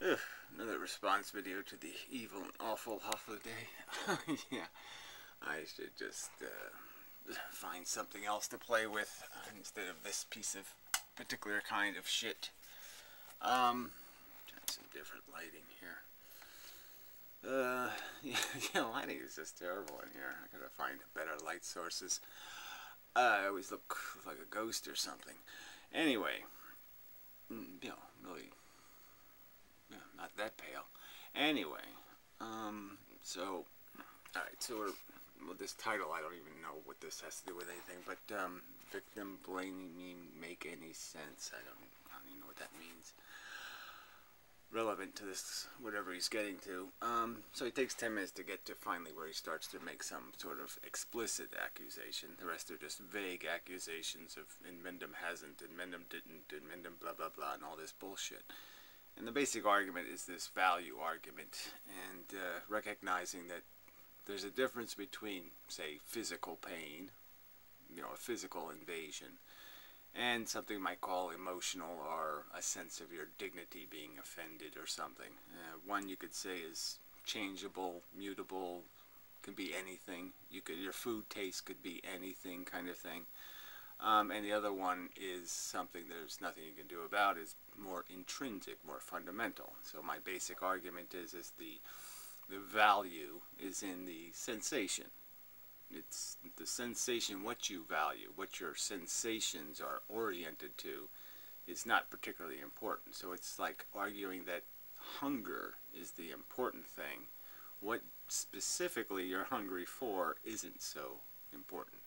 Ugh, another response video to the evil and awful holiday. Yeah, I should just find something else to play with instead of this piece of particular kind of shit. Try some different lighting here. Yeah, lighting is just terrible in here. I gotta find better light sources. I always look like a ghost or something. Anyway, really, not that pale. Anyway, so, alright, so well, this title, I don't even know what this has to do with anything, but, victim blaming me make any sense. I don't even know what that means. Relevant to this, whatever he's getting to. So he takes 10 minutes to get to finally where he starts to make some sort of explicit accusation. The rest are just vague accusations of inmendham hasn't, inmendham didn't, inmendham blah blah blah, and all this bullshit. And the basic argument is this value argument, and recognizing that there's a difference between, say, physical pain, a physical invasion, and something you might call emotional, or a sense of your dignity being offended or something. One you could say is changeable, mutable, can be anything. Your food taste could be anything, kind of thing. And the other one is something there's nothing you can do about, is more intrinsic, more fundamental. So my basic argument is the value is in the sensation. It's the sensation, what you value, what your sensations are oriented to, is not particularly important. So it's like arguing that hunger is the important thing. What specifically you're hungry for isn't so important.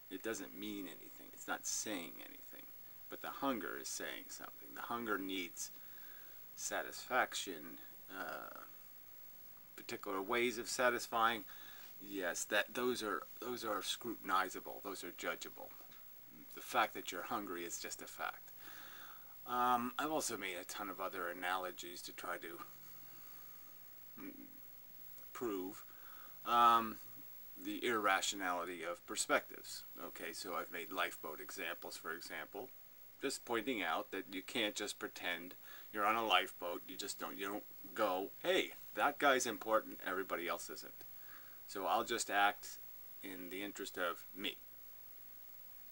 It doesn't mean anything. It's not saying anything. But the hunger is saying something. The hunger needs satisfaction, particular ways of satisfying. Yes, those are scrutinizable. Those are judgeable. The fact that you're hungry is just a fact. I've also made a ton of other analogies to try to prove the irrationality of perspectives. Okay, so I've made lifeboat examples, for example, just pointing out that you can't just pretend you're on a lifeboat. You don't go, hey, that guy's important, everybody else isn't. So I'll just act in the interest of me.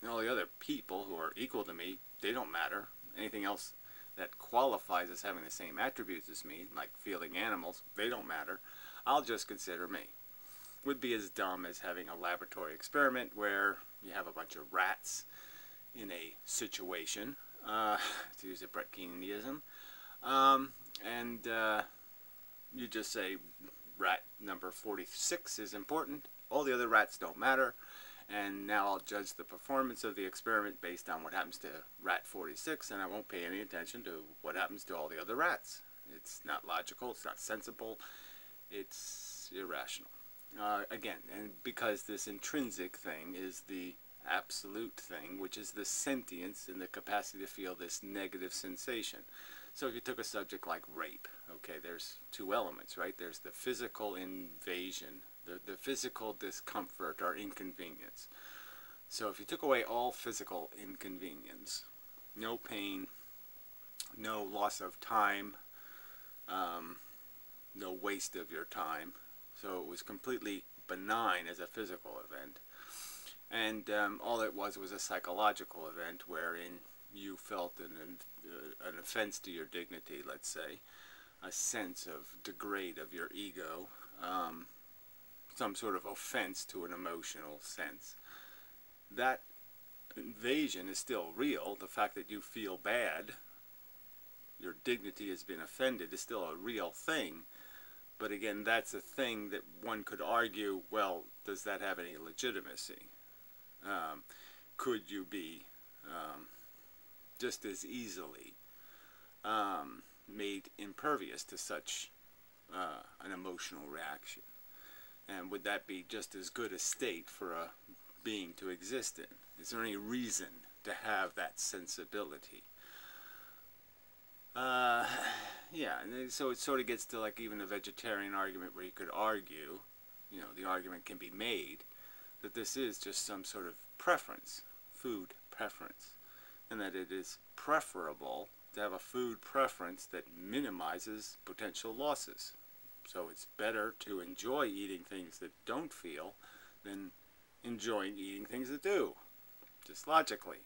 And all the other people who are equal to me, they don't matter. Anything else that qualifies as having the same attributes as me, like feeling animals, they don't matter. I'll just consider me. Would be as dumb as having a laboratory experiment where you have a bunch of rats in a situation, to use a Brett Keanianism, and you just say, rat number 46 is important, all the other rats don't matter, and now I'll judge the performance of the experiment based on what happens to rat 46, and I won't pay any attention to what happens to all the other rats. It's not logical, it's not sensible, it's irrational. Again, and because this intrinsic thing is the absolute thing, which is the sentience and the capacity to feel this negative sensation. So if you took a subject like rape, okay, there's two elements, right? There's the physical invasion, the physical discomfort or inconvenience. So if you took away all physical inconvenience, no pain, no loss of time, no waste of your time, so it was completely benign as a physical event, and all it was a psychological event wherein you felt an offense to your dignity, let's say, a sense of degrade of your ego, some sort of offense to an emotional sense. That invasion is still real. The fact that you feel bad, your dignity has been offended, is still a real thing. But again, that's a thing that one could argue, well, does that have any legitimacy? Could you be just as easily made impervious to such an emotional reaction? And would that be just as good a state for a being to exist in? Is there any reason to have that sensibility? Yeah, and so it sort of gets to like even a vegetarian argument where you could argue, the argument can be made that this is just some sort of preference, food preference, and that it is preferable to have a food preference that minimizes potential losses. So it's better to enjoy eating things that don't feel than enjoying eating things that do, just logically.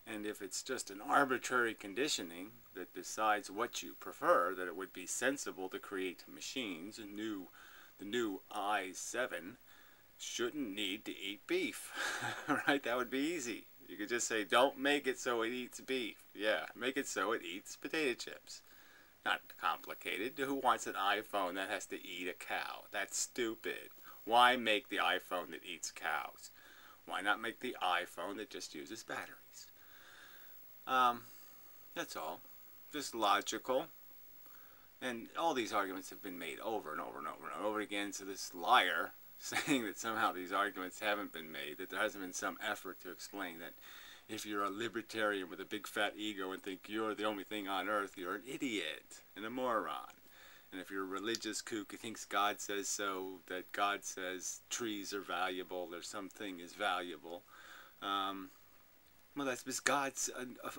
And if it's just an arbitrary conditioning that decides what you prefer, that it would be sensible to create machines, the new i7 shouldn't need to eat beef, right? That would be easy. You could just say, don't make it so it eats beef. Yeah, make it so it eats potato chips. Not complicated. Who wants an iPhone that has to eat a cow? That's stupid. Why make the iPhone that eats cows? Why not make the iPhone that just uses batteries? That's all. Just logical. And all these arguments have been made over and over and over and over again. So this liar saying that somehow these arguments haven't been made, that there hasn't been some effort to explain that if you're a libertarian with a big fat ego and think you're the only thing on earth, you're an idiot and a moron. And if you're a religious kook who thinks God says so, that God says trees are valuable or something is valuable, well, that's because God's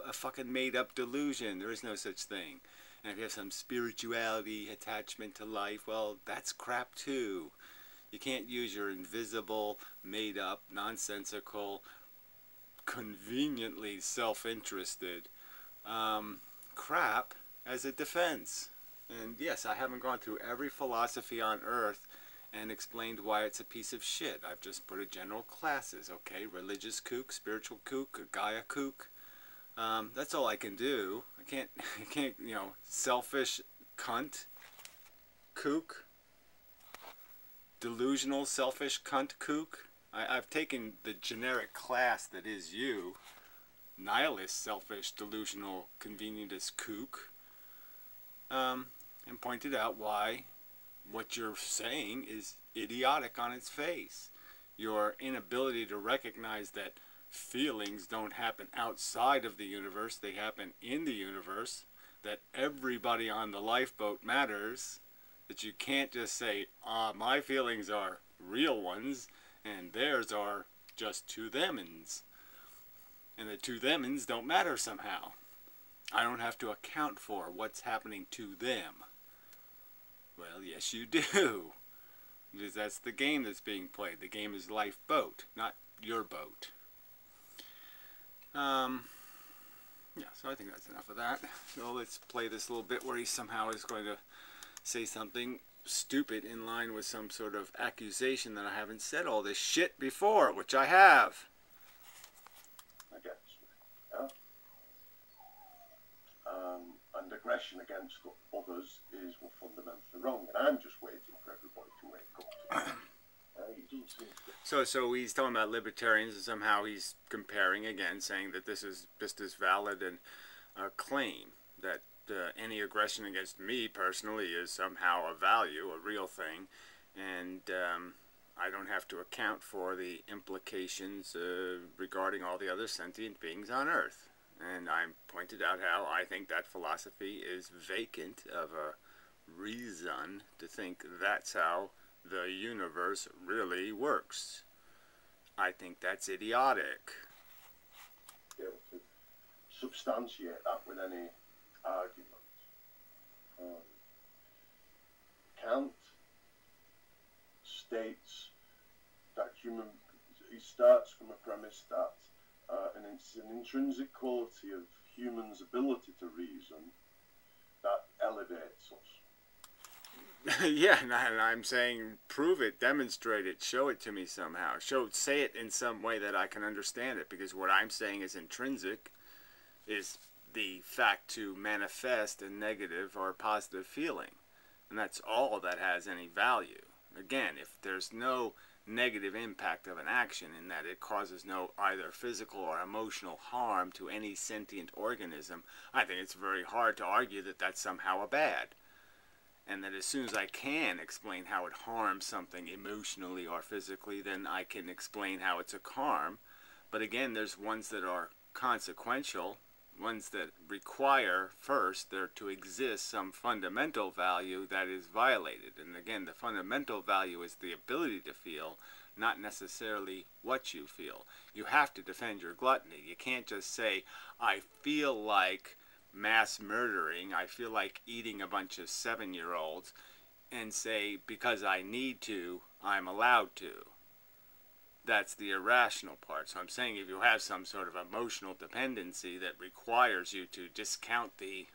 a fucking made-up delusion. There is no such thing. And if you have some spirituality, attachment to life, well, that's crap too. You can't use your invisible, made-up, nonsensical, conveniently self-interested crap as a defense. And yes, I haven't gone through every philosophy on earth and explained why it's a piece of shit. I've just put a general classes, okay? Religious kook, spiritual kook, Gaia kook. That's all I can do. I can't, you know, selfish cunt, kook, delusional, selfish cunt, kook. I've taken the generic class that is you, nihilist, selfish, delusional, convenientist kook, and pointed out why what you're saying is idiotic on its face. Your inability to recognize that feelings don't happen outside of the universe, they happen in the universe, that everybody on the lifeboat matters, that you can't just say, my feelings are real ones, and theirs are just to themins. And the to themins don't matter somehow. I don't have to account for what's happening to them. Well, yes you do. Because that's the game that's being played. The game is lifeboat, not your boat. Yeah, so I think that's enough of that. So let's play this little bit where he somehow is going to say something stupid in line with some sort of accusation that I haven't said all this shit before, which I have. Against me, yeah? And aggression against others is fundamentally wrong, and I'm just waiting for everybody to wake up to it. So he's talking about libertarians, and somehow he's comparing again, saying that this is just as valid an claim that any aggression against me personally is somehow a value, a real thing, and I don't have to account for the implications regarding all the other sentient beings on Earth. And I pointed out how I think that philosophy is vacant of a reason to think that's how the universe really works. I think that's idiotic. Be able to substantiate that with any argument. Kant states that he starts from a premise that and it's an intrinsic quality of humans' ability to reason that elevates us. Yeah, and I'm saying prove it, demonstrate it, show it to me somehow. Say it in some way that I can understand it, because what I'm saying is intrinsic is the fact to manifest a negative or positive feeling. And that's all that has any value. Again, if there's no negative impact of an action in that it causes no either physical or emotional harm to any sentient organism, I think it's very hard to argue that that's somehow a bad. And that as soon as I can explain how it harms something emotionally or physically, then I can explain how it's a harm. But again, there's ones that are consequential, ones that require first there to exist some fundamental value that is violated. And again, the fundamental value is the ability to feel, not necessarily what you feel. You have to defend your gluttony. You can't just say, I feel like mass murdering, I feel like eating a bunch of 7-year-olds, and say, because I need to, I'm allowed to. That's the irrational part. So I'm saying if you have some sort of emotional dependency that requires you to discount the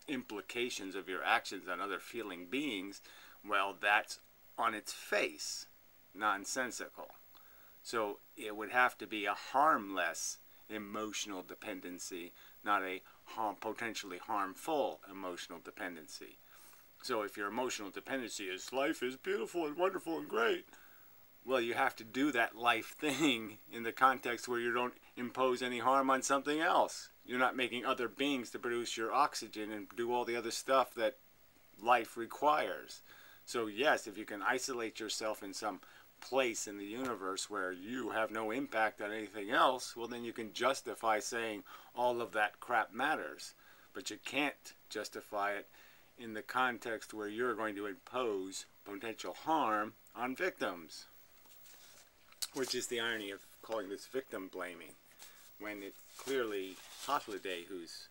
implications of your actions on other feeling beings, well, that's on its face nonsensical. So it would have to be a harmless emotional dependency, not a potentially harmful emotional dependency. So if your emotional dependency is life is beautiful and wonderful and great, well, you have to do that life thing in the context where you don't impose any harm on something else. You're not making other beings to produce your oxygen and do all the other stuff that life requires. So yes, if you can isolate yourself in some place in the universe where you have no impact on anything else, well, then you can justify saying all of that crap matters. But you can't justify it in the context where you're going to impose potential harm on victims. Which is the irony of calling this victim blaming, when it's clearly Hofladay who's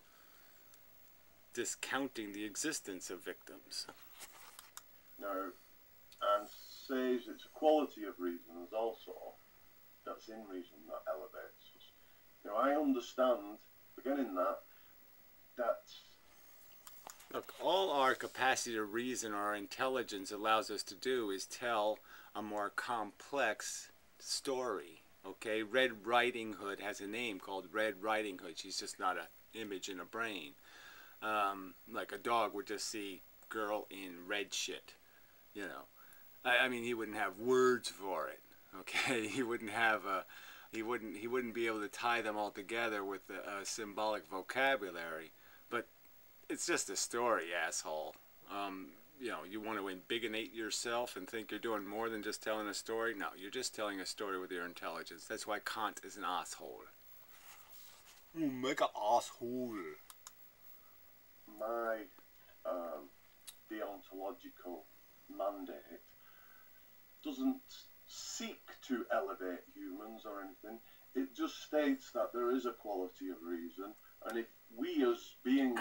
discounting the existence of victims. No, and says it's a quality of reason also that's in reason that elevates us. You know, I understand, beginning that look, all our capacity to reason or our intelligence allows us to do is tell a more complex story. Okay, Red Riding Hood has a name called Red Riding Hood. She's just not an image in a brain. Like a dog would just see girl in red shit, you know. I mean, he wouldn't have words for it. Okay, he wouldn't have he wouldn't be able to tie them all together with a symbolic vocabulary. But it's just a story, asshole. You know, you want to embiggenate yourself and think you're doing more than just telling a story? No, you're just telling a story with your intelligence. That's why Kant is an asshole. Make an asshole. My deontological mandate doesn't seek to elevate humans or anything. It just states that there is a quality of reason, and if we as beings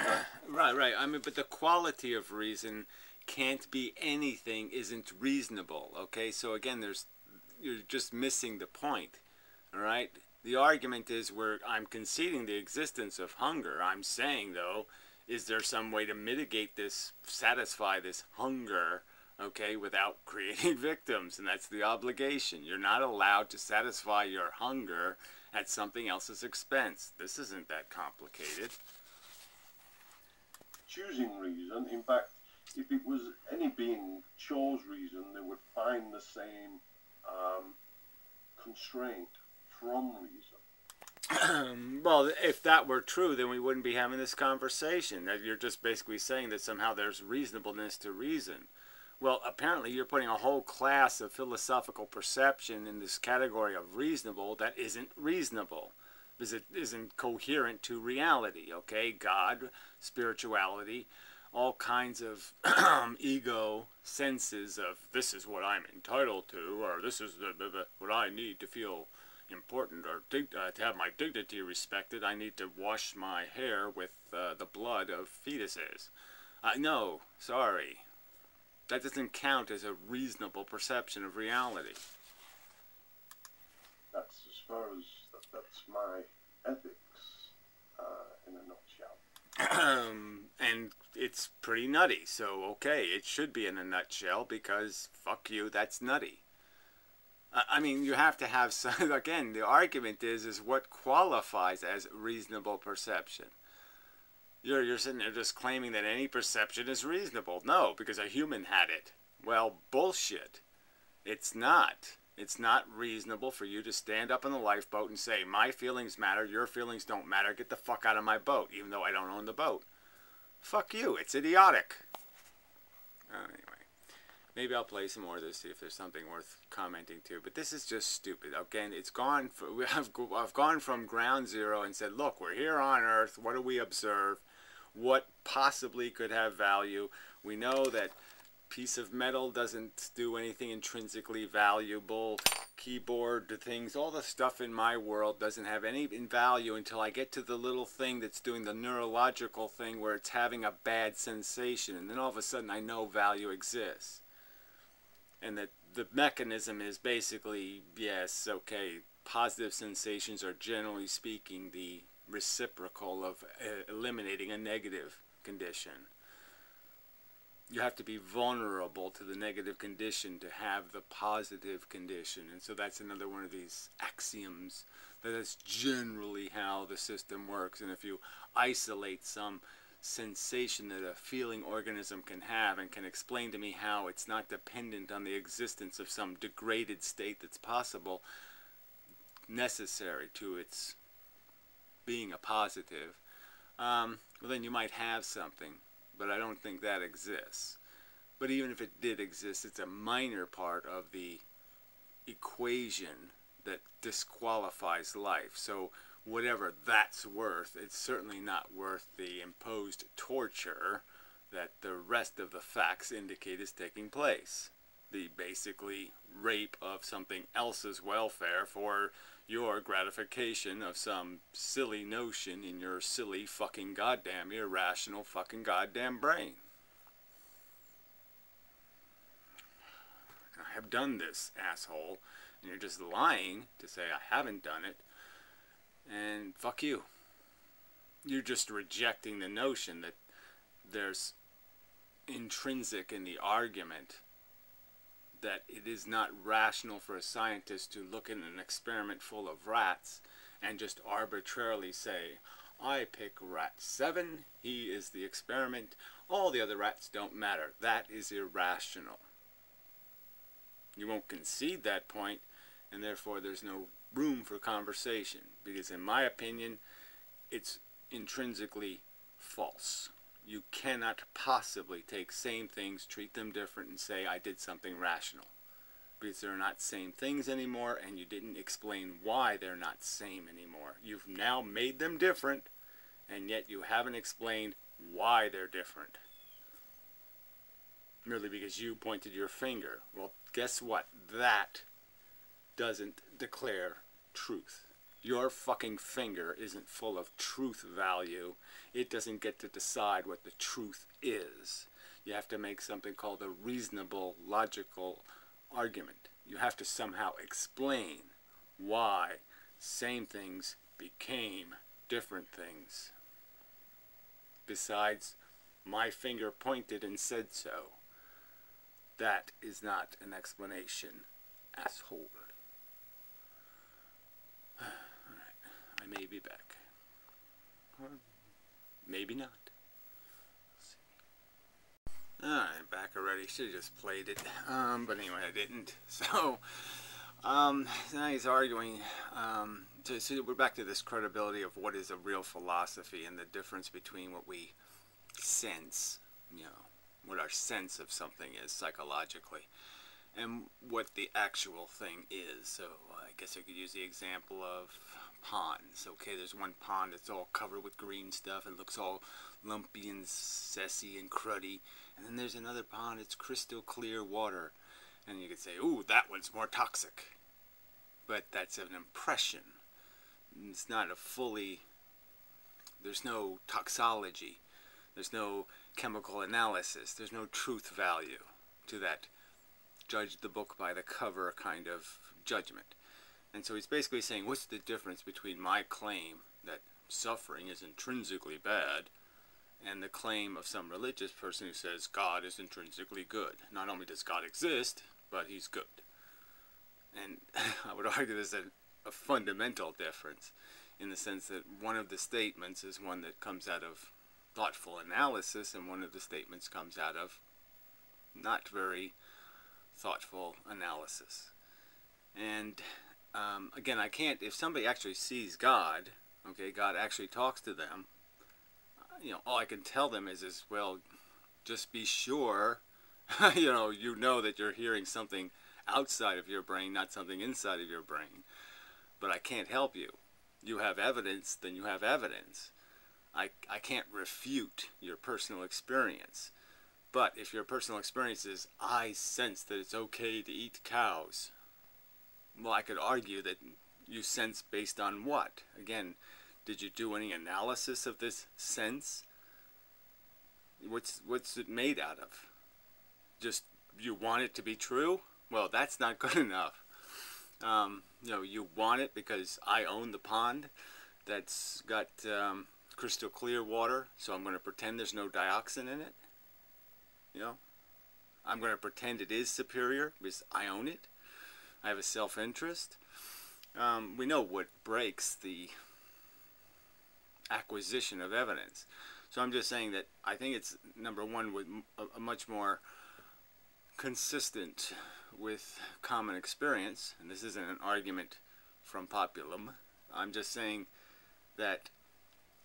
right. I mean, but the quality of reason can't be anything isn't reasonable. Okay, so again, you're just missing the point. All right, the argument is I'm conceding the existence of hunger. I'm saying though, is there some way to mitigate this, satisfy this hunger, okay, without creating victims? And that's the obligation. You're not allowed to satisfy your hunger at something else's expense. This isn't that complicated. Choosing reason, in fact, if it was any being chose reason, they would find the same constraint from reason. Well, if that were true, then we wouldn't be having this conversation. That you're just basically saying that somehow there's reasonableness to reason. Well, apparently you're putting a whole class of philosophical perception in this category of reasonable that isn't reasonable, because it isn't coherent to reality, okay? God, spirituality, all kinds of ego senses of this is what I'm entitled to, or this is what I need to feel important, or to have my dignity respected. I need to wash my hair with the blood of fetuses. No, sorry. That doesn't count as a reasonable perception of reality. That's as far as that's my ethics in a nutshell. And it's pretty nutty. So okay, it should be in a nutshell because fuck you, that's nutty. I mean, you have to have some. Again, the argument is what qualifies as reasonable perception. You're sitting there just claiming that any perception is reasonable. No, because a human had it. Well, bullshit. It's not. It's not reasonable for you to stand up in the lifeboat and say, my feelings matter, your feelings don't matter, get the fuck out of my boat, even though I don't own the boat. Fuck you, it's idiotic. Anyway, maybe I'll play some more of this, see if there's something worth commenting to. But this is just stupid. Again, I've gone from ground zero and said, look, we're here on Earth, what do we observe? What possibly could have value? We know that piece of metal doesn't do anything intrinsically valuable. keyboard to things, all the stuff in my world doesn't have any value until I get to the little thing that's doing the neurological thing where it's having a bad sensation, and then all of a sudden I know value exists. And that the mechanism is basically, yes, okay, positive sensations are generally speaking the reciprocal of eliminating a negative condition. You have to be vulnerable to the negative condition to have the positive condition. And so that's another one of these axioms that is generally how the system works. And if you isolate some sensation that a feeling organism can have and can explain to me how it's not dependent on the existence of some degraded state that's possible, necessary to its being a positive, well then you might have something. But I don't think that exists. But even if it did exist, it's a minor part of the equation that disqualifies life. So whatever that's worth, it's certainly not worth the imposed torture that the rest of the facts indicate is taking place. The basically rape of something else's welfare for your gratification of some silly notion in your silly fucking goddamn irrational fucking goddamn brain. I have done this, asshole, and you're just lying to say I haven't done it, and fuck you. You're just rejecting the notion that there's intrinsic in the argument that it is not rational for a scientist to look at an experiment full of rats and just arbitrarily say, I pick rat 7, he is the experiment, all the other rats don't matter. That is irrational. You won't concede that point, and therefore there's no room for conversation, because in my opinion, it's intrinsically false. You cannot possibly take same things, treat them different, and say, I did something rational. Because they're not same things anymore, and you didn't explain why they're not same anymore. You've now made them different, and yet you haven't explained why they're different. Merely because you pointed your finger. Well, guess what? That doesn't declare truth. Your fucking finger isn't full of truth value. It doesn't get to decide what the truth is. You have to make something called a reasonable, logical argument. You have to somehow explain why same things became different things. Besides, my finger pointed and said so. That is not an explanation, asshole. I may be back. Or maybe not. Alright, back already. Should have just played it. But anyway, I didn't. So, now he's arguing. So we're back to this credibility of what is a real philosophy and the difference between what we sense, what our sense of something is psychologically, and what the actual thing is. So I guess I could use the example of ponds. Okay, there's one pond that's all covered with green stuff and looks all lumpy and sassy and cruddy, and then there's another pond, it's crystal clear water, and you could say, ooh, that one's more toxic. But that's an impression. It's not a fully, there's no toxology, there's no chemical analysis, there's no truth value to that judge the book by the cover kind of judgment. And so he's basically saying, what's the difference between my claim that suffering is intrinsically bad and the claim of some religious person who says God is intrinsically good? Not only does God exist, but he's good. And I would argue there's a fundamental difference in the sense that one of the statements is one that comes out of thoughtful analysis, and one of the statements comes out of not very thoughtful analysis. And again, I can't, if somebody actually sees God, okay, God actually talks to them, all I can tell them is well, just be sure, you know that you're hearing something outside of your brain, not something inside of your brain. But I can't help you. You have evidence, then you have evidence. I can't refute your personal experience. But if your personal experience is, I sense that it's okay to eat cows, Well, I could argue that you sense based on what? Again, did you do any analysis of this sense? What's it made out of? Just you want it to be true? Well, that's not good enough. You know, you want it because I own the pond that's got crystal clear water, so I'm going to pretend there's no dioxin in it. You know, I'm going to pretend it is superior because I own it. I have a self-interest. We know what breaks the acquisition of evidence. So I'm just saying that I think it's, number one, with a much more consistent with common experience, and this isn't an argument from populum. I'm just saying that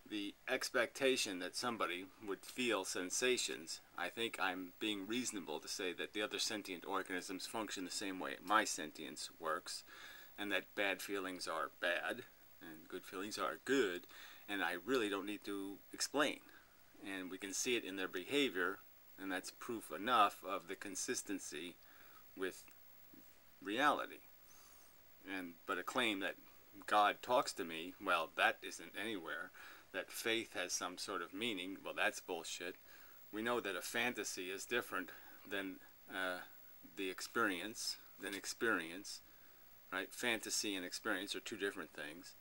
the expectation that somebody would feel sensations, I think I'm being reasonable to say that the other sentient organisms function the same way my sentience works, and that bad feelings are bad and good feelings are good, and I really don't need to explain. And we can see it in their behavior, and that's proof enough of the consistency with reality. But a claim that God talks to me, well, that isn't anywhere. That faith has some sort of meaning, well, that's bullshit. We know that a fantasy is different than the experience, right? Fantasy and experience are two different things.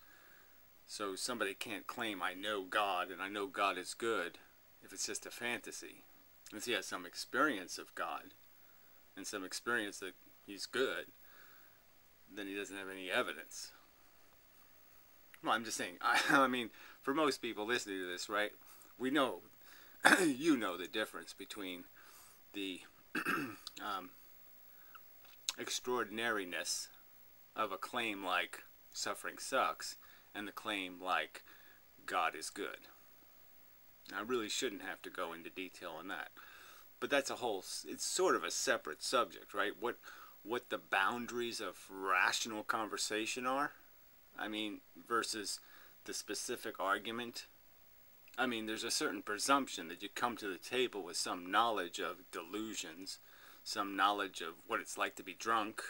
So somebody can't claim I know God and I know God is good if it's just a fantasy. If he has some experience of God and some experience that he's good, then he doesn't have any evidence. Well, I'm just saying, I mean, for most people listening to this, right, we know, you know the difference between the extraordinariness of a claim like suffering sucks and the claim like God is good. I really shouldn't have to go into detail on that. But that's a whole, it's sort of a separate subject, right? What the boundaries of rational conversation are, I mean, versus the specific argument. I mean, there's a certain presumption that you come to the table with some knowledge of delusions, some knowledge of what it's like to be drunk,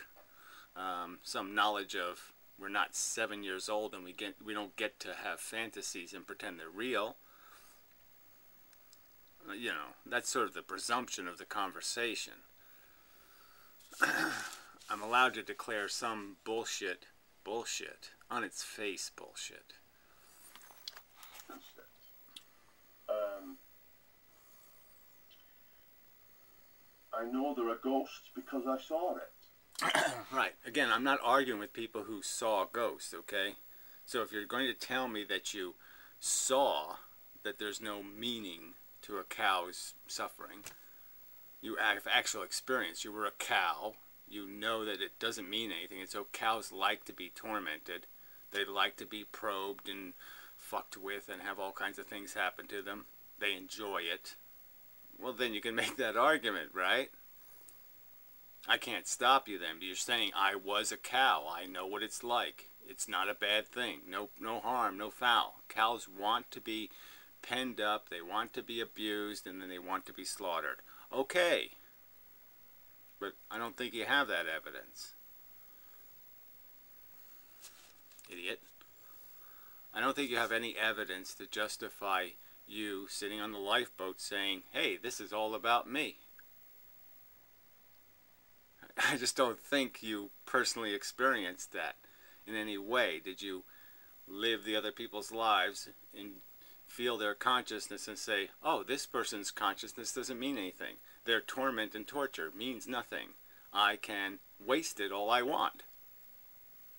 some knowledge of we're not 7 years old and we don't get to have fantasies and pretend they're real. You know, that's sort of the presumption of the conversation. I'm allowed to declare some bullshit, on its face bullshit. I know there are ghosts because I saw it. Right. Again, I'm not arguing with people who saw ghosts, okay? So if you're going to tell me that you saw that there's no meaning to a cow's suffering, you have actual experience. You were a cow. You know that it doesn't mean anything. And so cows like to be tormented. They like to be probed and fucked with and have all kinds of things happen to them. They enjoy it. Well, then you can make that argument, right? I can't stop you then. You're saying, I was a cow. I know what it's like. It's not a bad thing. No harm, no foul. Cows want to be penned up. They want to be abused, and then they want to be slaughtered. Okay. But I don't think you have that evidence. Idiot. I don't think you have any evidence to justify you sitting on the lifeboat saying, hey, this is all about me. I just don't think you personally experienced that in any way. Did you live the other people's lives and feel their consciousness and say, oh, this person's consciousness doesn't mean anything. Their torment and torture means nothing. I can waste it all I want.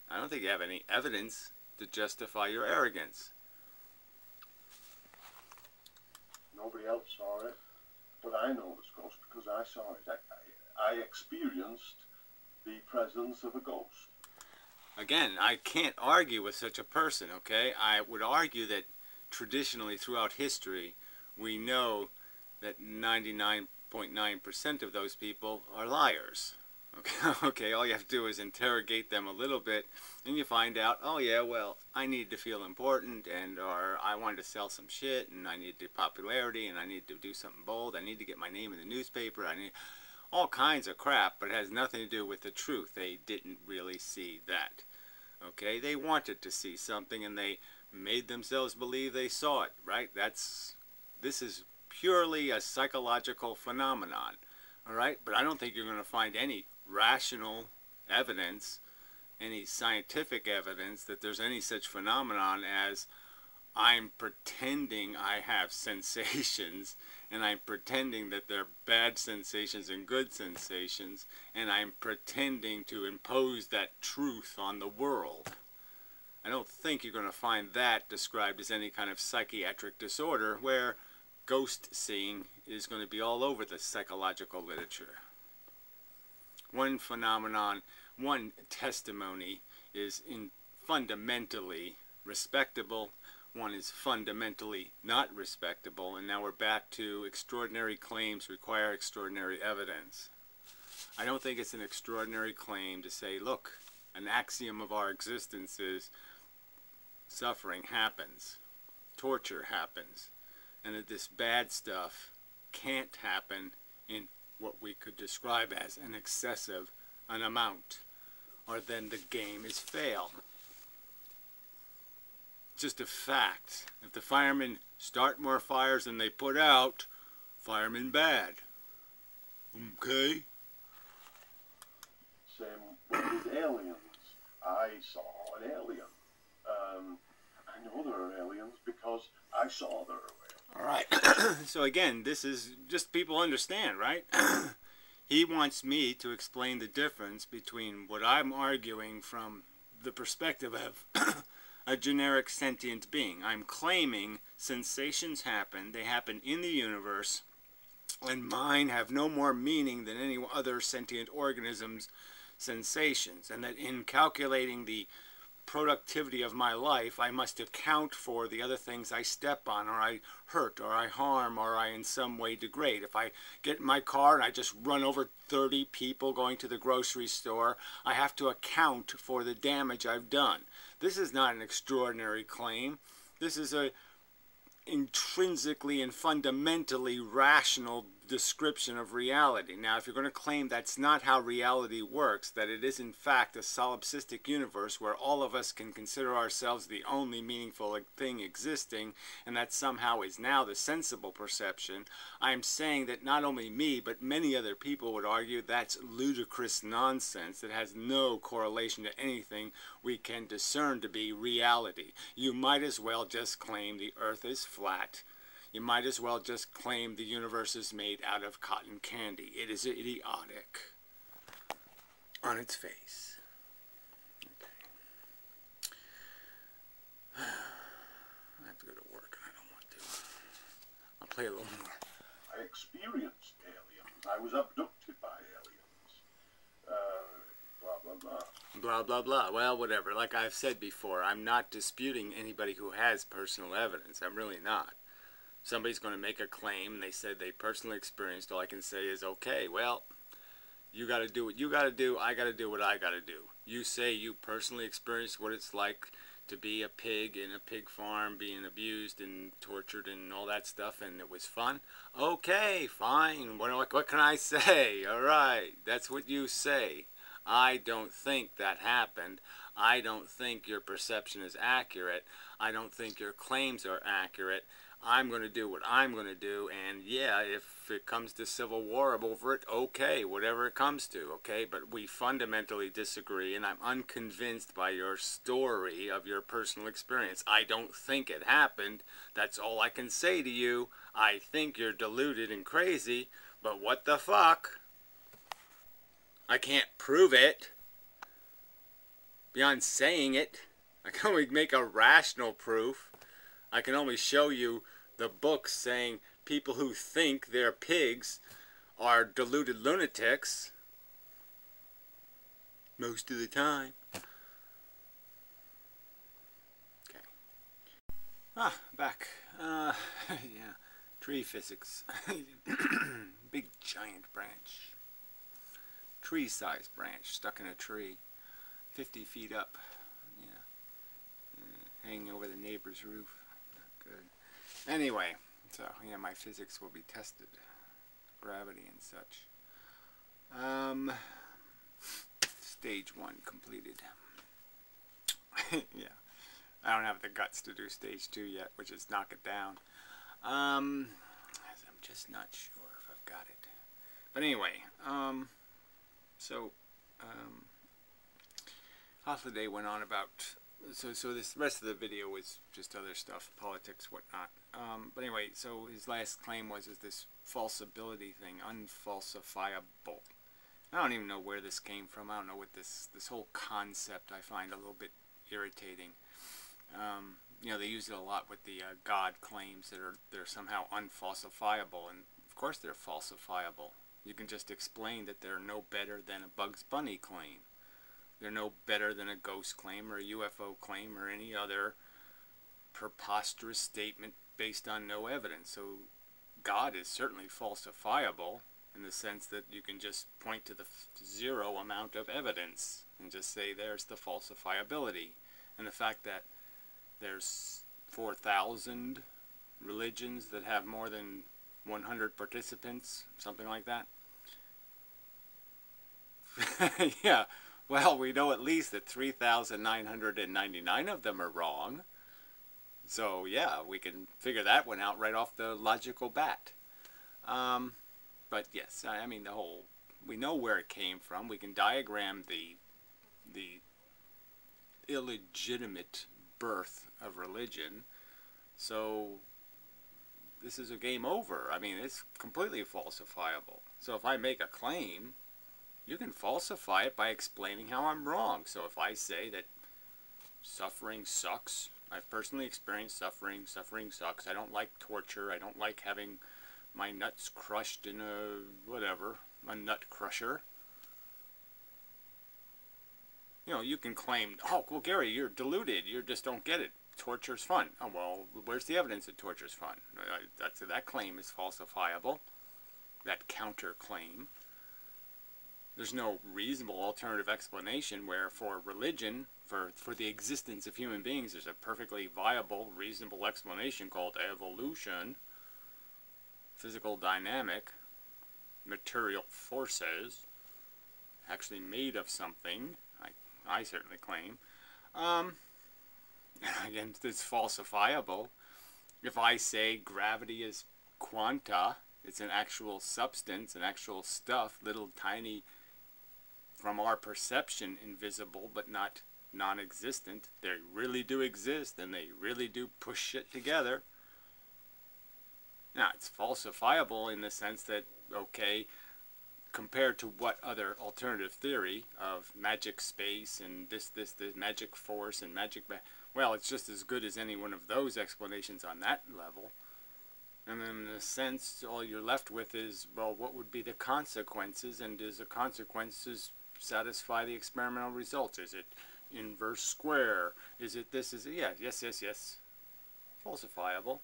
I don't think you have any evidence to justify your arrogance. Nobody else saw it, but I know this ghost because I saw it. I experienced the presence of a ghost. Again, I can't argue with such a person, okay? I would argue that traditionally throughout history, we know that 99.9% of those people are liars. Okay, all you have to do is interrogate them a little bit, and you find out, oh yeah, well, I need to feel important, or I wanted to sell some shit, and I need the popularity, and I need to do something bold, I need to get my name in the newspaper, all kinds of crap, but it has nothing to do with the truth. They didn't really see that. Okay, they wanted to see something and they made themselves believe they saw it, right? This is purely a psychological phenomenon, all right? But I don't think you're going to find any rational evidence, any scientific evidence that there's any such phenomenon as I'm pretending I have sensations, and I'm pretending that they're bad sensations and good sensations, and I'm pretending to impose that truth on the world. I don't think you're going to find that described as any kind of psychiatric disorder where ghost seeing is going to be all over the psychological literature. One phenomenon, one testimony is fundamentally respectable, one is fundamentally not respectable, and now we're back to extraordinary claims require extraordinary evidence. I don't think it's an extraordinary claim to say, look, an axiom of our existence is suffering happens, torture happens, and that this bad stuff can't happen in what we could describe as an excessive an amount, or then the game is failed. Just a fact. If the firemen start more fires than they put out, firemen bad. Okay? Same with aliens. I saw an alien. I know there are aliens because I saw there were aliens. Alright. So again, this is just people understand, right? He wants me to explain the difference between what I'm arguing from the perspective of a generic sentient being. I'm claiming sensations happen, they happen in the universe, and mine have no more meaning than any other sentient organism's sensations, and that in calculating the productivity of my life, I must account for the other things I step on, or I hurt, or I harm, or I in some way degrade. If I get in my car and I just run over 30 people going to the grocery store, I have to account for the damage I've done. This is not an extraordinary claim. This is a intrinsically and fundamentally rational description of reality. Now, if you're going to claim that's not how reality works, that it is in fact a solipsistic universe where all of us can consider ourselves the only meaningful thing existing, and that somehow is now the sensible perception, I'm saying that not only me, but many other people would argue that's ludicrous nonsense that has no correlation to anything we can discern to be reality. You might as well just claim the earth is flat. You might as well just claim the universe is made out of cotton candy. It is idiotic on its face. Okay. I have to go to work and I don't want to. I'll play a little more. I experienced aliens. I was abducted by aliens. Blah, blah, blah. Blah, blah, blah. Well, whatever. Like I've said before, I'm not disputing anybody who has personal evidence. I'm really not. Somebody's going to make a claim and they said they personally experienced. All I can say is, okay, well, you got to do what you got to do. I got to do what I got to do. You say you personally experienced what it's like to be a pig in a pig farm, being abused and tortured and all that stuff, and it was fun. Okay, fine. What can I say? All right, that's what you say. I don't think that happened. I don't think your perception is accurate. I don't think your claims are accurate. I'm going to do what I'm going to do, and yeah, if it comes to civil war over it, okay, whatever it comes to, okay? But we fundamentally disagree, and I'm unconvinced by your story of your personal experience. I don't think it happened. That's all I can say to you. I think you're deluded and crazy, but what the fuck? I can't prove it beyond saying it. I can only make a rational proof. I can only show you the books saying people who think they're pigs are deluded lunatics most of the time. Okay. Back. Yeah. Tree physics. Big giant branch. Tree-sized branch stuck in a tree. 50 feet up. Yeah. Hanging over the neighbor's roof. Good. Anyway, so yeah, my physics will be tested. Gravity and such. Stage 1 completed. Yeah. I don't have the guts to do stage 2 yet, which is knock it down. I'm just not sure if I've got it. But anyway, half the day went on about, so this rest of the video was just other stuff, politics, whatnot. But anyway, so his last claim was this falsibility thing, unfalsifiable. I don't even know where this came from. I don't know what this whole concept I find a little bit irritating. You know, they use it a lot with the God claims that they're somehow unfalsifiable, and of course they're falsifiable. You can just explain that they're no better than a Bugs Bunny claim. They're no better than a ghost claim or a UFO claim or any other preposterous statement based on no evidence. So God is certainly falsifiable in the sense that you can just point to the zero amount of evidence and just say there's the falsifiability. And the fact that there's 4,000 religions that have more than 100 participants, something like that. Yeah, well, we know at least that 3,999 of them are wrong. So, yeah, we can figure that one out right off the logical bat. But, yes, I mean, we know where it came from. We can diagram the illegitimate birth of religion. So this is a game over. I mean, it's completely falsifiable. So if I make a claim, you can falsify it by explaining how I'm wrong. So if I say that suffering sucks, I've personally experienced suffering, suffering sucks, I don't like torture, I don't like having my nuts crushed in a nut crusher. You know, you can claim, oh, well, Gary, you're deluded. You just don't get it. Torture's fun. Oh, well, where's the evidence that torture's fun? That claim is falsifiable. That counter-claim. There's no reasonable alternative explanation where for religion, for the existence of human beings, there's a perfectly viable, reasonable explanation called evolution, physical dynamic, material forces, actually made of something. I certainly claim. Again, it's falsifiable. If I say gravity is quanta, it's an actual substance, an actual stuff, little tiny, from our perception, invisible, but not non-existent. They really do exist, and they really do push shit together. Now, it's falsifiable in the sense that, okay, compared to what other alternative theory of magic space and this magic force and magic, well, it's just as good as any one of those explanations on that level. And then in a sense, all you're left with is, well, what would be the consequences, and does the consequences satisfy the experimental results? Is it inverse square? Is it this? Is it, yeah, yes. Falsifiable.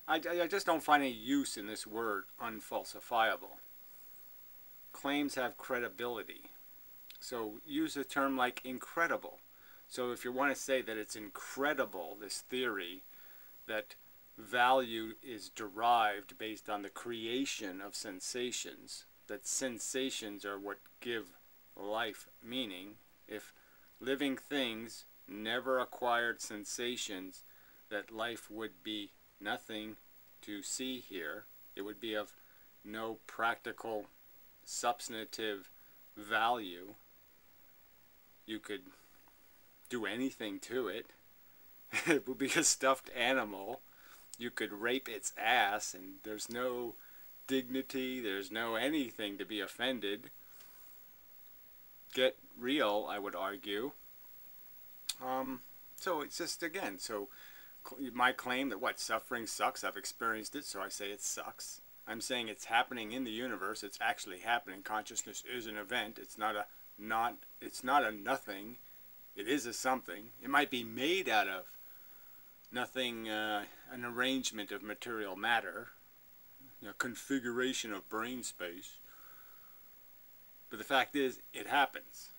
I just don't find any use in this word, unfalsifiable. Claims have credibility. So use a term like incredible. So if you want to say that it's incredible, this theory, that value is derived based on the creation of sensations, that sensations are what give life meaning. If living things never acquired sensations, that life would be nothing to see here. It would be of no practical substantive value. You could do anything to it. It would be a stuffed animal. You could rape its ass and there's no dignity, there's no anything to be offended. Get real, I would argue. So it's just, again, so my claim that what, suffering sucks, I've experienced it, so I say it sucks. I'm saying it's happening in the universe. It's actually happening. Consciousness is an event. It's not a nothing. It is a something. It might be made out of nothing, an arrangement of material matter, a configuration of brain space. But the fact is, it happens.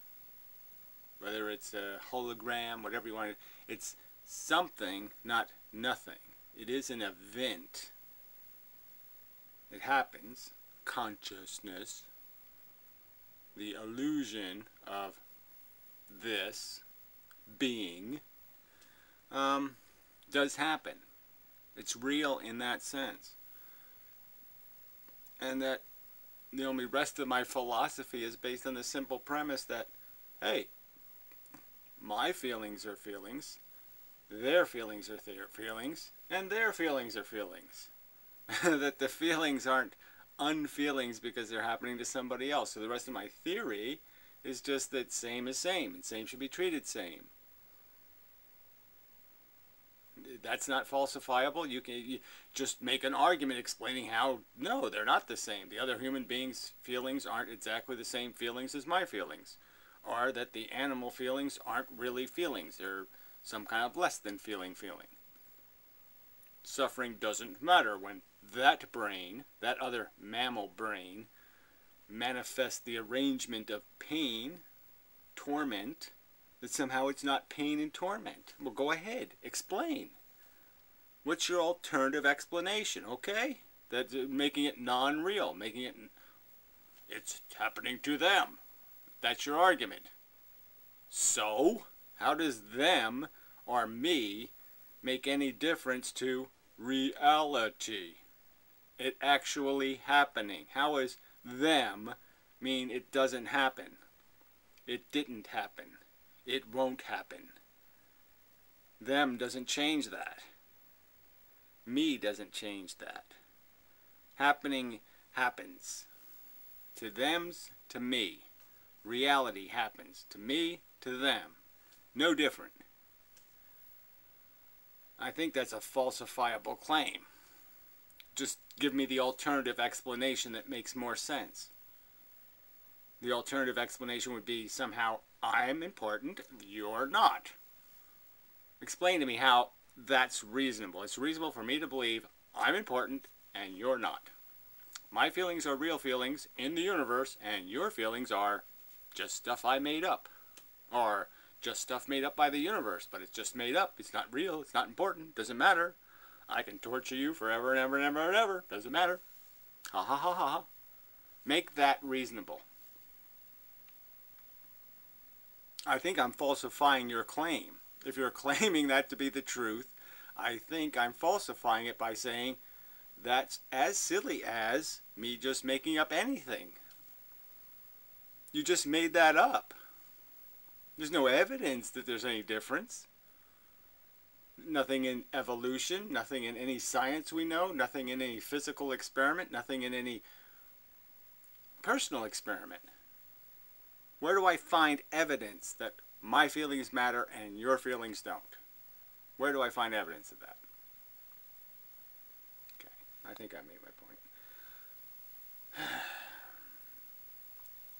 Whether it's a hologram, whatever you want to, it's something, not nothing. It is an event. It happens. Consciousness. The illusion of this being does happen. It's real in that sense. And that the only rest of my philosophy is based on the simple premise that, hey, my feelings are feelings, their feelings are their feelings, and their feelings are feelings. That the feelings aren't unfeelings because they're happening to somebody else. So the rest of my theory is just that same is same, and same should be treated same. That's not falsifiable. You can just make an argument explaining how, no, they're not the same. The other human beings' feelings aren't exactly the same feelings as my feelings. Or that the animal feelings aren't really feelings. They're some kind of less than feeling. Suffering doesn't matter when that brain, that other mammal brain, manifests the arrangement of pain, torment, that somehow it's not pain and torment. Well, go ahead, explain. What's your alternative explanation, okay? That's making it non-real, making it, it's happening to them. That's your argument. So, how does them or me make any difference to reality? It actually happening. How is them mean it doesn't happen? It didn't happen. It won't happen. Them doesn't change that. Me doesn't change that. Happening happens. To them's to me. Reality happens. To me, to them. No different. I think that's a falsifiable claim. Just give me the alternative explanation that makes more sense. The alternative explanation would be somehow I'm important, you're not. Explain to me how that's reasonable. It's reasonable for me to believe I'm important and you're not. My feelings are real feelings in the universe and your feelings are just stuff I made up. Or just stuff made up by the universe, but it's just made up. It's not real. It's not important. Doesn't matter. I can torture you forever and ever and ever and ever. Doesn't matter. Ha ha ha ha ha. Make that reasonable. I think I'm falsifying your claim. If you're claiming that to be the truth, I think I'm falsifying it by saying that's as silly as me just making up anything. You just made that up. There's no evidence that there's any difference. Nothing in evolution, nothing in any science we know, nothing in any physical experiment, nothing in any personal experiment. Where do I find evidence that my feelings matter and your feelings don't? Where do I find evidence of that? Okay, I think I made my point.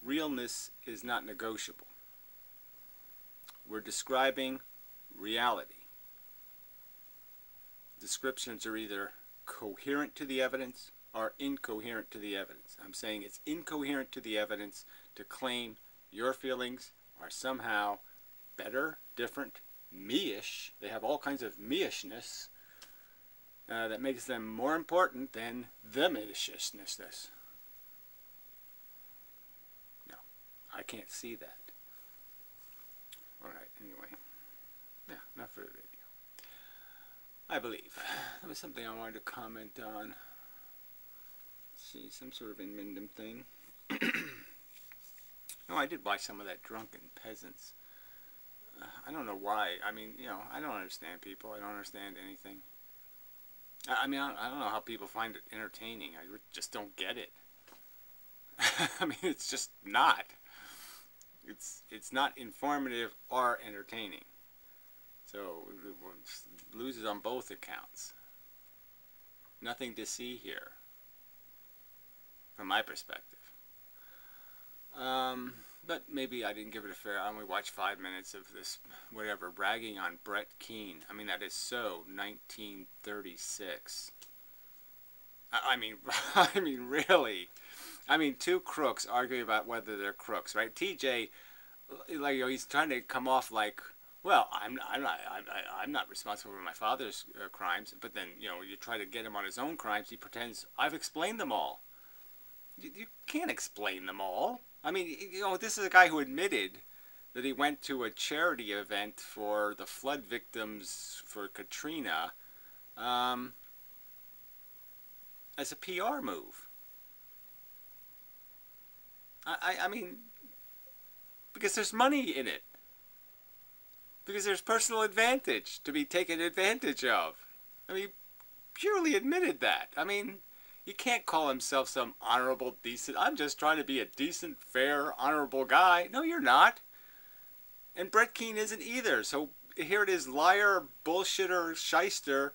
Realness is not negotiable. We're describing reality. Descriptions are either coherent to the evidence or incoherent to the evidence. I'm saying it's incoherent to the evidence to claim your feelings are somehow better, different, me-ish. They have all kinds of me-ishness that makes them more important than them-ishness. No, I can't see that. Alright, anyway. Yeah, enough for the video. I believe. That was something I wanted to comment on. Let's see, some sort of inmendham thing. No, I did watch some of that Drunken Peasants. I don't know why. I mean, you know, I don't understand people. I don't understand anything. I mean, I don't know how people find it entertaining. I just don't get it. I mean, it's just not. It's not informative or entertaining. So it loses on both accounts. Nothing to see here, from my perspective. But maybe I didn't give it a fair. I only watched 5 minutes of this, whatever, bragging on Brett Keane. I mean, that is so 1936. I mean, really. I mean, two crooks arguing about whether they're crooks, right? TJ, like, you know, he's trying to come off like, well, I'm not responsible for my father's crimes. But then, you know, you try to get him on his own crimes. He pretends I've explained them all. You can't explain them all. I mean, you know, this is a guy who admitted that he went to a charity event for the flood victims for Katrina um, as a PR move. I mean, because there's money in it. Because there's personal advantage to be taken advantage of. I mean, he purely admitted that. I mean, he can't call himself some honorable, decent... I'm just trying to be a decent, fair, honorable guy. No, you're not. And Brett Keane isn't either. So here it is, liar, bullshitter, shyster,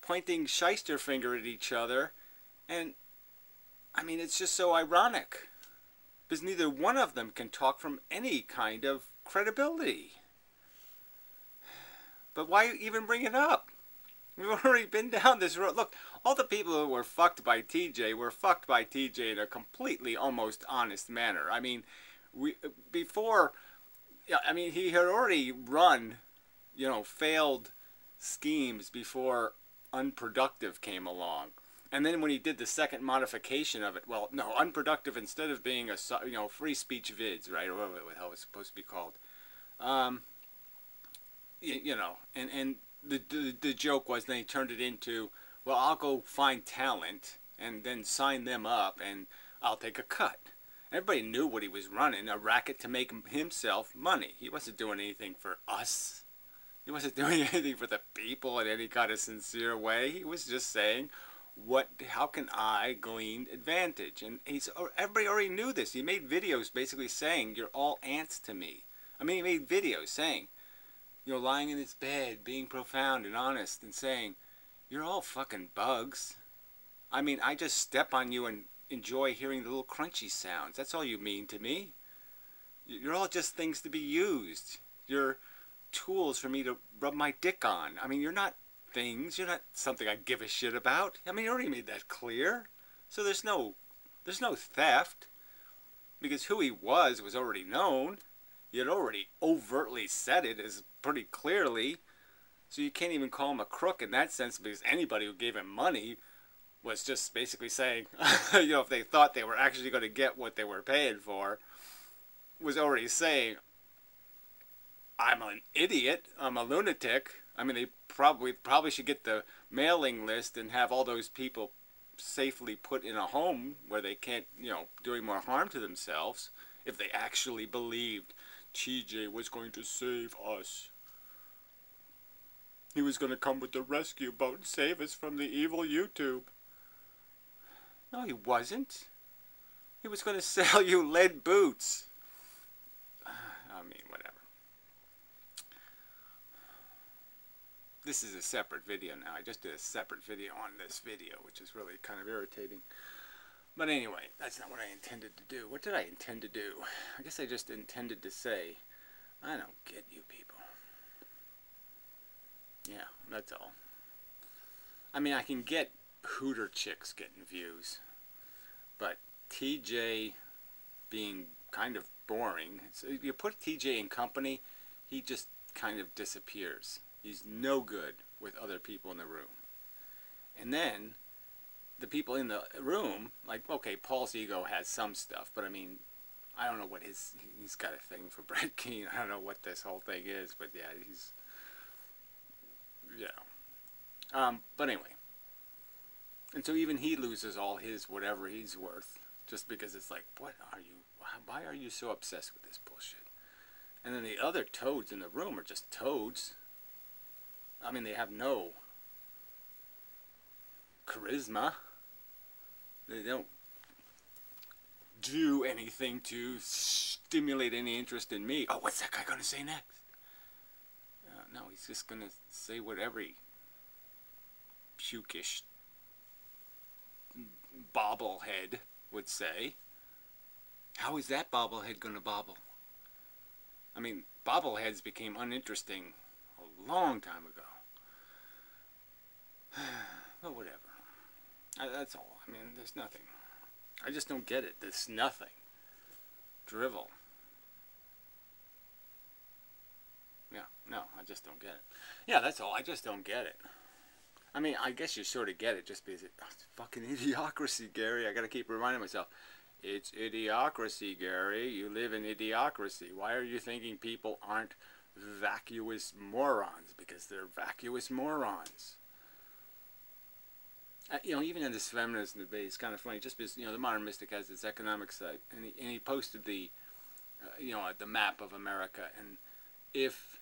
pointing shyster finger at each other. And, I mean, it's just so ironic. Because neither one of them can talk from any kind of credibility. But why even bring it up? We've already been down this road. Look, all the people who were fucked by TJ were fucked by TJ in a completely almost honest manner. I mean, before, I mean, he had already run, you know, failed schemes before Unproductive came along. And then when he did the second modification of it, well, no, Unproductive, instead of being a, you know, free speech vids, right, or whatever the hell it's supposed to be called, you know, and the joke was then he turned it into, well, I'll go find talent and then sign them up and I'll take a cut. Everybody knew what he was running, a racket to make himself money. He wasn't doing anything for us. He wasn't doing anything for the people in any kind of sincere way. He was just saying, how can I glean advantage? And everybody already knew this. He made videos basically saying, you're all ants to me. I mean, he made videos saying, you know, lying in his bed, being profound and honest and saying, you're all fucking bugs. I mean, I just step on you and enjoy hearing the little crunchy sounds. That's all you mean to me. You're all just things to be used. You're tools for me to rub my dick on. I mean, you're not things. You're not something I give a shit about. I mean, you already made that clear. So there's no theft. Because who he was already known. You had already overtly said it as pretty clearly. So you can't even call him a crook in that sense, because anybody who gave him money was just basically saying, you know, if they thought they were actually going to get what they were paying for, was already saying, I'm an idiot, I'm a lunatic. I mean, they probably should get the mailing list and have all those people safely put in a home where they can't, you know, do any more harm to themselves, if they actually believed TJ was going to save us. He was going to come with the rescue boat and save us from the evil YouTube. No, he wasn't. He was going to sell you lead boots. I mean, whatever. This is a separate video now. I just did a separate video on this video, which is really kind of irritating. But anyway, that's not what I intended to do. What did I intend to do? I guess I just intended to say, I don't get you people. Yeah, that's all. I mean, I can get hooter chicks getting views, but TJ being kind of boring. So if you put TJ in company, he just kind of disappears. He's no good with other people in the room. And then the people in the room, like, okay, Paul's ego has some stuff, but I mean, I don't know what he's got a thing for Brett Keane. I don't know what this whole thing is, but yeah, he's, you know. But anyway. And so even he loses all his whatever he's worth, just because it's like, why are you so obsessed with this bullshit? And then the other toads in the room are just toads. I mean, they have no charisma. They don't do anything to stimulate any interest in me. Oh, what's that guy going to say next? No, he's just going to say what every pukish bobblehead would say. How is that bobblehead going to bobble? I mean, bobbleheads became uninteresting a long time ago. But whatever. That's all. I mean, there's nothing. I just don't get it. There's nothing. Drivel. Yeah, no, I just don't get it. Yeah, that's all. I just don't get it. I mean, I guess you sort of get it just because it's fucking idiocracy, Gary. I gotta keep reminding myself. It's idiocracy, Gary. You live in idiocracy. Why are you thinking people aren't vacuous morons? Because they're vacuous morons. Even in this feminist debate, it's kind of funny. Just because the Modern Mystic has this economic site, and he posted the the map of America, and if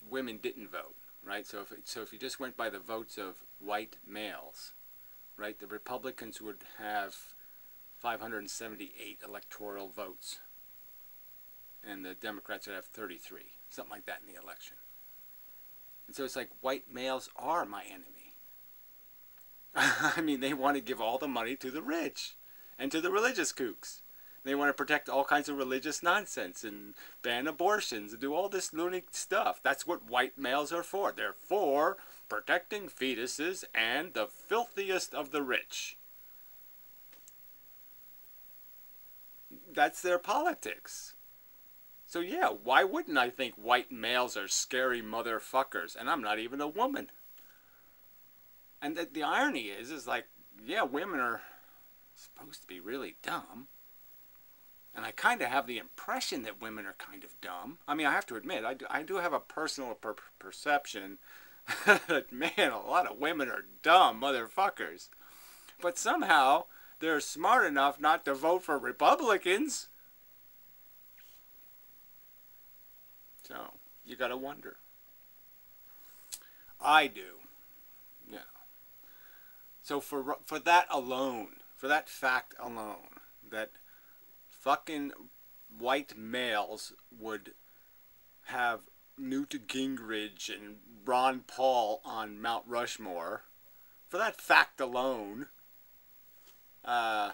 women didn't vote, right? So if you just went by the votes of white males, right, the Republicans would have 578 electoral votes, and the Democrats would have 33, something like that in the election. And so it's like white males are my enemy. I mean, they want to give all the money to the rich and to the religious kooks. They want to protect all kinds of religious nonsense and ban abortions and do all this lunatic stuff. That's what white males are for. They're for protecting fetuses and the filthiest of the rich. That's their politics. So yeah, why wouldn't I think white males are scary motherfuckers? And I'm not even a woman. And the irony is like, yeah, women are supposed to be really dumb. And I kind of have the impression that women are kind of dumb. I mean, I have to admit, I do have a personal perception that, man, a lot of women are dumb motherfuckers. But somehow, they're smart enough not to vote for Republicans. So, you gotta wonder. I do. Yeah. So for that alone, for that fact alone, that fucking white males would have Newt Gingrich and Ron Paul on Mount Rushmore, for that fact alone, yeah,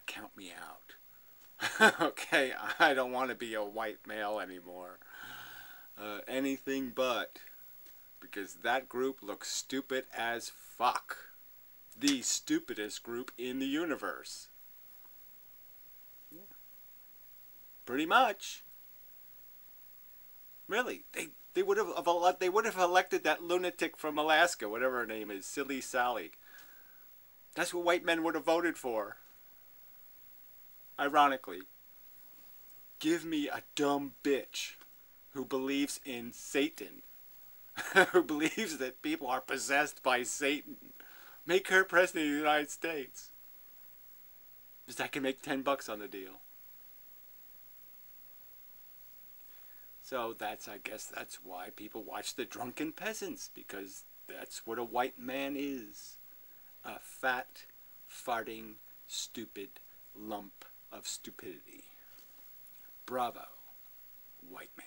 count me out. Okay, I don't want to be a white male anymore. Anything but. Because that group looks stupid as fuck. The stupidest group in the universe. Yeah. Pretty much. Really, they would have elected that lunatic from Alaska, whatever her name is, Silly Sally. That's what white men would have voted for. Ironically. Give me a dumb bitch who believes in Satan. Who believes that people are possessed by Satan. Make her president of the United States. Because I can make $10 on the deal. So I guess that's why people watch The Drunken Peasants. Because that's what a white man is. A fat, farting, stupid lump of stupidity. Bravo, white man.